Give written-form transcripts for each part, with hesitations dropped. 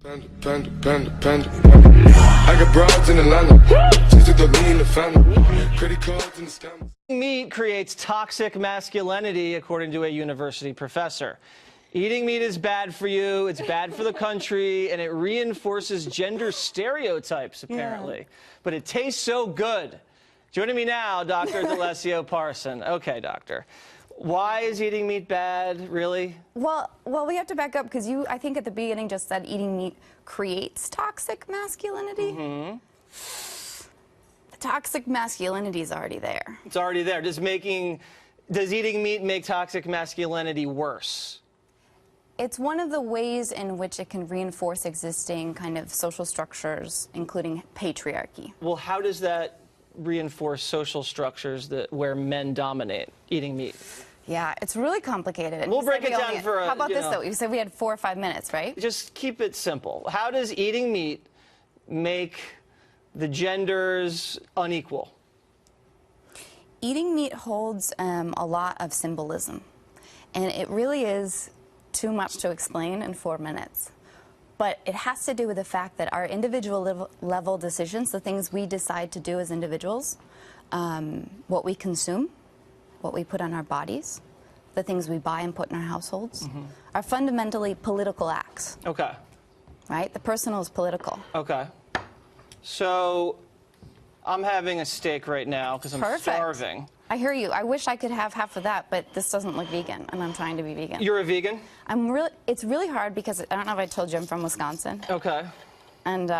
I got broads in Atlanta. Just to lean the family. Credit cards and the scammers. Meat creates toxic masculinity, according to a university professor. Eating meat is bad for you, it's bad for the country, and it reinforces gender stereotypes, apparently. Yeah. But it tastes so good. Joining me now, Dr. D'Alessio Parson. Okay, doctor. Why is eating meat bad, really? Well, we have to back up because you, I think at the beginning, just said eating meat creates toxic masculinity. Mm-hmm. The toxic masculinity is already there. It's already there. Does eating meat make toxic masculinity worse? It's one of the ways in which it can reinforce existing kind of social structures, including patriarchy. Well, how does that reinforce social structures where men dominate eating meat? Yeah, it's really complicated. We'll break it down for a... How about this, though? You said we had 4 or 5 minutes, right? Just keep it simple. How does eating meat make the genders unequal? Eating meat holds a lot of symbolism, and it really is too much to explain in 4 minutes. But it has to do with the fact that our individual level decisions, the things we decide to do as individuals, what we consume, what we put on our bodies, the things we buy and put in our households, are fundamentally political acts. Okay. Right? The personal is political. Okay. So I'm having a steak right now because I'm starving. I hear you. I wish I could have half of that, but this doesn't look vegan, and I'm trying to be vegan. You're a vegan? It's really hard because, I don't know if I told you, I'm from Wisconsin. Okay. And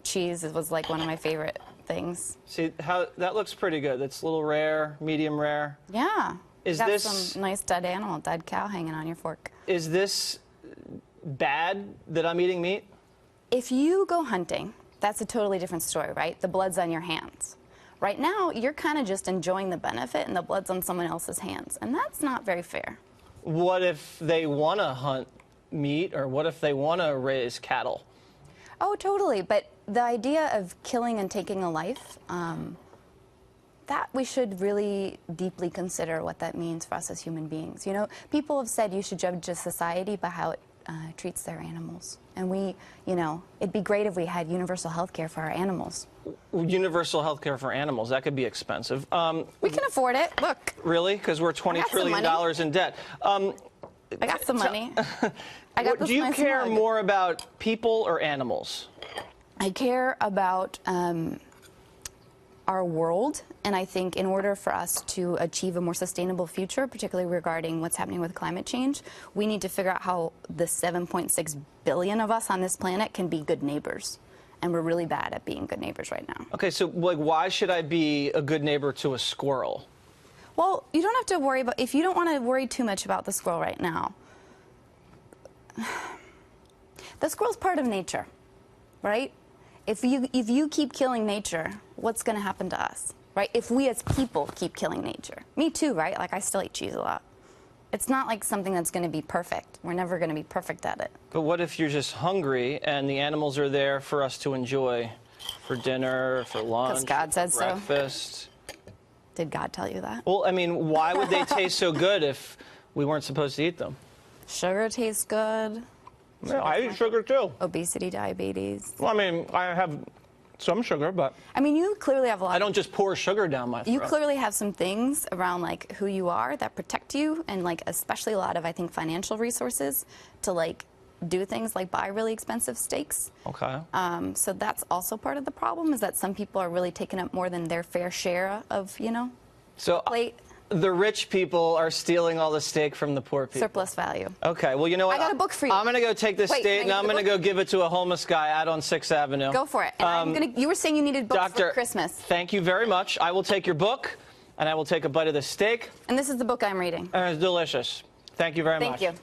cheese was like one of my favorite things. See, that looks pretty good. It's a little rare, medium rare. Yeah. Is got this some nice dead animal, dead cow hanging on your fork. Is this bad that I'm eating meat? If you go hunting, that's a totally different story, right? The blood's on your hands. Right now, you're kind of just enjoying the benefit, and the blood's on someone else's hands, and that's not very fair. What if they want to hunt meat, or what if they want to raise cattle? Oh, totally, but the idea of killing and taking a life, that we should really deeply consider what that means for us as human beings. You know, people have said you should judge a society by how it treats their animals. And it'd be great if we had universal health care for our animals. Universal health care for animals, that could be expensive. We can afford it, look. Really? Because we're $20 trillion in debt. I got some money. I got this. Do you care more about people or animals? I care about our world, and I think in order for us to achieve a more sustainable future, particularly regarding what's happening with climate change, we need to figure out how the 7.6 billion of us on this planet can be good neighbors. And we're really bad at being good neighbors right now. Okay, so why should I be a good neighbor to a squirrel? Well, you don't have to worry about, if you don't want to worry too much about the squirrel right now, the squirrel's part of nature, right? If you keep killing nature, what's going to happen to us, right? If we as people keep killing nature. Me too, right? Like, I still eat cheese a lot. It's not like something that's going to be perfect. We're never going to be perfect at it. But what if you're just hungry and the animals are there for us to enjoy for dinner, for lunch, God said for breakfast? So. Did God tell you that? Well, I mean, why would they taste so good if we weren't supposed to eat them? Sugar tastes good. Yeah, I eat sugar too. Obesity, diabetes. Well, I mean, I have some sugar, but... I mean, you clearly have a lot... I don't just pour sugar down my throat. You clearly have some things around, like, who you are that protect you, and, like, especially a lot of, I think, financial resources to, like, do things like buy really expensive steaks. Okay. So that's also part of the problem, is that some people are really taking up more than their fair share of, plate. The rich people are stealing all the steak from the poor people. Surplus value. Okay, well, you know what? I got a book for you. I'm going to go take this steak, and I'm going to go give it to a homeless guy out on 6th Avenue. Go for it. And you were saying you needed books for Christmas. Thank you very much. I will take your book, and I will take a bite of the steak. And this is the book I'm reading. And it's delicious. Thank you very much. Thank you.